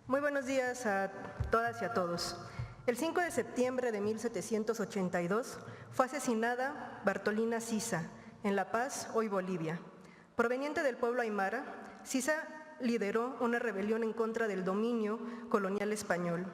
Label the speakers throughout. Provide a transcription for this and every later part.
Speaker 1: Muy buenos días a todas y a todos. El 5 de septiembre de 1782 fue asesinada Bartolina Sisa en La Paz, hoy Bolivia. Proveniente del pueblo aymara, Sisa lideró una rebelión en contra del dominio colonial español.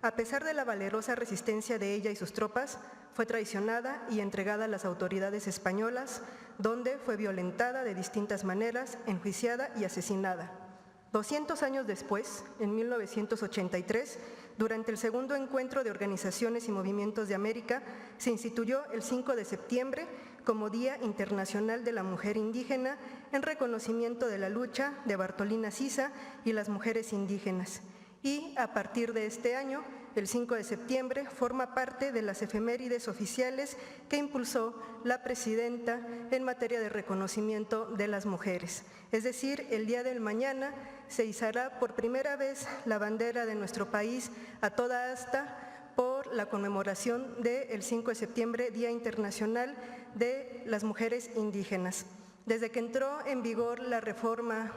Speaker 1: A pesar de la valerosa resistencia de ella y sus tropas, fue traicionada y entregada a las autoridades españolas, donde fue violentada de distintas maneras, enjuiciada y asesinada. 200 años después, en 1983, durante el segundo encuentro de organizaciones y movimientos de América, se instituyó el 5 de septiembre como Día Internacional de la Mujer Indígena en reconocimiento de la lucha de Bartolina Sisa y las mujeres indígenas. Y a partir de este año, el 5 de septiembre, forma parte de las efemérides oficiales que impulsó la presidenta en materia de reconocimiento de las mujeres. Es decir, el día del mañana se izará por primera vez la bandera de nuestro país a toda asta por la conmemoración del 5 de septiembre, Día Internacional de las Mujeres Indígenas. Desde que entró en vigor la reforma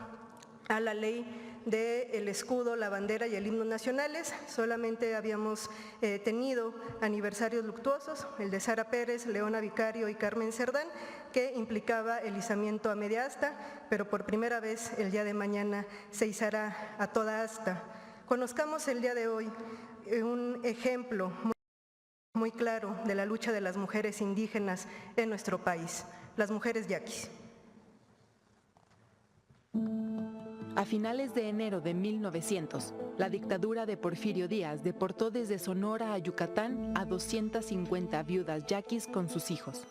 Speaker 1: a la ley del escudo, la bandera y el himno nacionales, solamente habíamos tenido aniversarios luctuosos, el de Sara Pérez, Leona Vicario y Carmen Cerdán, que implicaba el izamiento a media asta, pero por primera vez el día de mañana se izará a toda asta. Conozcamos el día de hoy un ejemplo muy claro de la lucha de las mujeres indígenas en nuestro país, las mujeres yaquis.
Speaker 2: A finales de enero de 1900, la dictadura de Porfirio Díaz deportó desde Sonora a Yucatán a 250 viudas yaquis con sus hijos.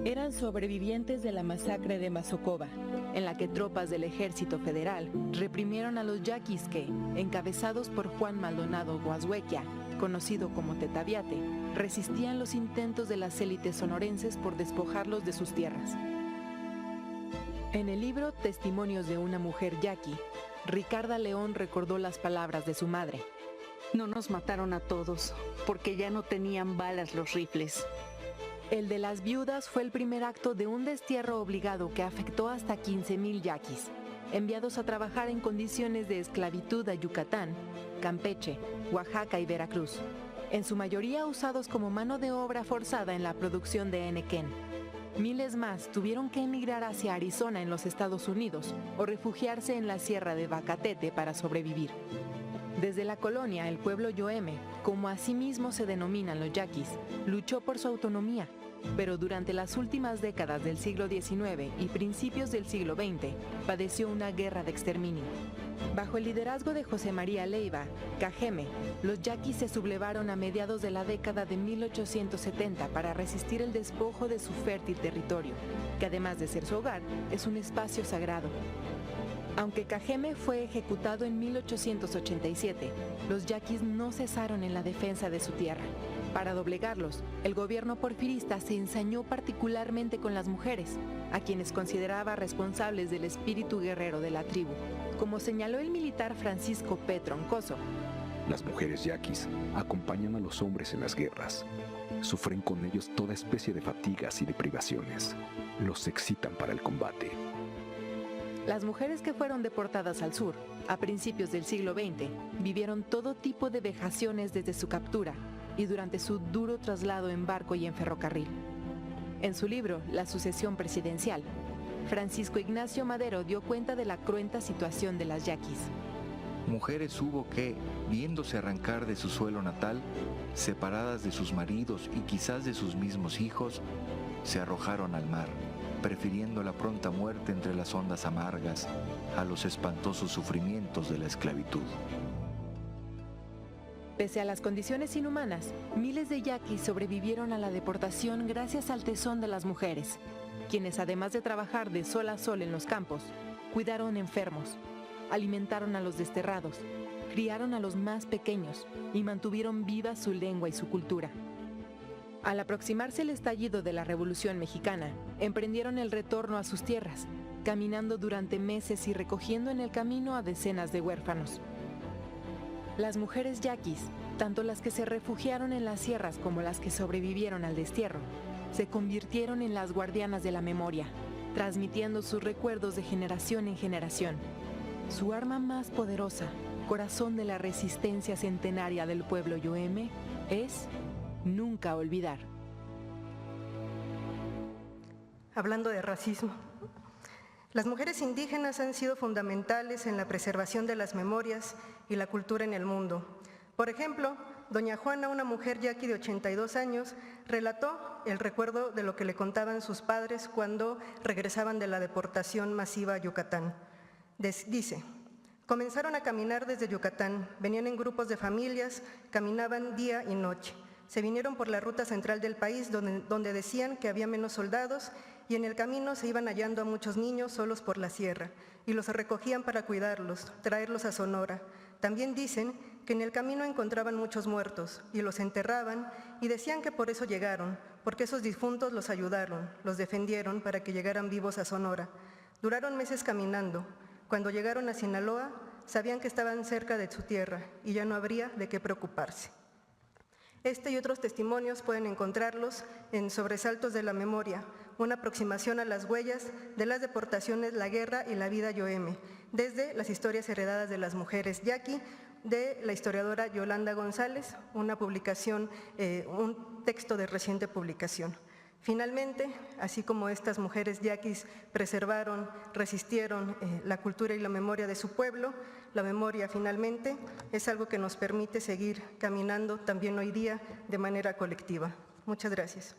Speaker 2: Eran sobrevivientes de la masacre de Mazocoba, en la que tropas del Ejército Federal reprimieron a los yaquis que, encabezados por Juan Maldonado Guashuequia, conocido como Tetaviate, resistían los intentos de las élites sonorenses por despojarlos de sus tierras. En el libro Testimonios de una mujer yaqui, Ricarda León recordó las palabras de su madre.
Speaker 3: No nos mataron a todos, porque ya no tenían balas los rifles.
Speaker 2: El de las viudas fue el primer acto de un destierro obligado que afectó hasta 15,000 yaquis, enviados a trabajar en condiciones de esclavitud a Yucatán, Campeche, Oaxaca y Veracruz, en su mayoría usados como mano de obra forzada en la producción de henequén. Miles más tuvieron que emigrar hacia Arizona en los Estados Unidos o refugiarse en la Sierra de Bacatete para sobrevivir. Desde la colonia, el pueblo yoeme, como asimismo se denominan los yaquis, luchó por su autonomía, pero durante las últimas décadas del siglo XIX y principios del siglo XX, padeció una guerra de exterminio. Bajo el liderazgo de José María Leiva, Cajeme, los yaquis se sublevaron a mediados de la década de 1870 para resistir el despojo de su fértil territorio, que además de ser su hogar, es un espacio sagrado. Aunque Cajeme fue ejecutado en 1887, los yaquis no cesaron en la defensa de su tierra. Para doblegarlos, el gobierno porfirista se ensañó particularmente con las mujeres, a quienes consideraba responsables del espíritu guerrero de la tribu, como señaló el militar Francisco P. Troncoso.
Speaker 4: Las mujeres yaquis acompañan a los hombres en las guerras. Sufren con ellos toda especie de fatigas y de privaciones. Los excitan para el combate.
Speaker 2: Las mujeres que fueron deportadas al sur, a principios del siglo XX, vivieron todo tipo de vejaciones desde su captura y durante su duro traslado en barco y en ferrocarril. En su libro, La sucesión presidencial, Francisco Ignacio Madero dio cuenta de la cruenta situación de las yaquis.
Speaker 5: Mujeres hubo que, viéndose arrancar de su suelo natal, separadas de sus maridos y quizás de sus mismos hijos, se arrojaron al mar, prefiriendo la pronta muerte entre las ondas amargas a los espantosos sufrimientos de la esclavitud.
Speaker 2: Pese a las condiciones inhumanas, miles de yaquis sobrevivieron a la deportación gracias al tesón de las mujeres, quienes además de trabajar de sol a sol en los campos, cuidaron enfermos, alimentaron a los desterrados, criaron a los más pequeños y mantuvieron viva su lengua y su cultura. Al aproximarse el estallido de la Revolución Mexicana, emprendieron el retorno a sus tierras, caminando durante meses y recogiendo en el camino a decenas de huérfanos. Las mujeres yaquis, tanto las que se refugiaron en las sierras como las que sobrevivieron al destierro, se convirtieron en las guardianas de la memoria, transmitiendo sus recuerdos de generación en generación. Su arma más poderosa, corazón de la resistencia centenaria del pueblo yoeme es nunca olvidar.
Speaker 1: Hablando de racismo, las mujeres indígenas han sido fundamentales en la preservación de las memorias y la cultura en el mundo. Por ejemplo, doña Juana, una mujer yaqui de 82 años, relató el recuerdo de lo que le contaban sus padres cuando regresaban de la deportación masiva a Yucatán. Dice: comenzaron a caminar desde Yucatán, venían en grupos de familias, caminaban día y noche. Se vinieron por la ruta central del país donde decían que había menos soldados y en el camino se iban hallando a muchos niños solos por la sierra y los recogían para cuidarlos, traerlos a Sonora. También dicen que en el camino encontraban muchos muertos y los enterraban y decían que por eso llegaron, porque esos difuntos los ayudaron, los defendieron para que llegaran vivos a Sonora. Duraron meses caminando. Cuando llegaron a Sinaloa, sabían que estaban cerca de su tierra y ya no habría de qué preocuparse. Este y otros testimonios pueden encontrarlos en Sobresaltos de la Memoria, una aproximación a las huellas de las deportaciones, la guerra y la vida yoeme, desde las historias heredadas de las mujeres yaqui, de la historiadora Yolanda González, una publicación, un texto de reciente publicación. Finalmente, así como estas mujeres yaquis preservaron, resistieron la cultura y la memoria de su pueblo, la memoria finalmente es algo que nos permite seguir caminando también hoy día de manera colectiva. Muchas gracias.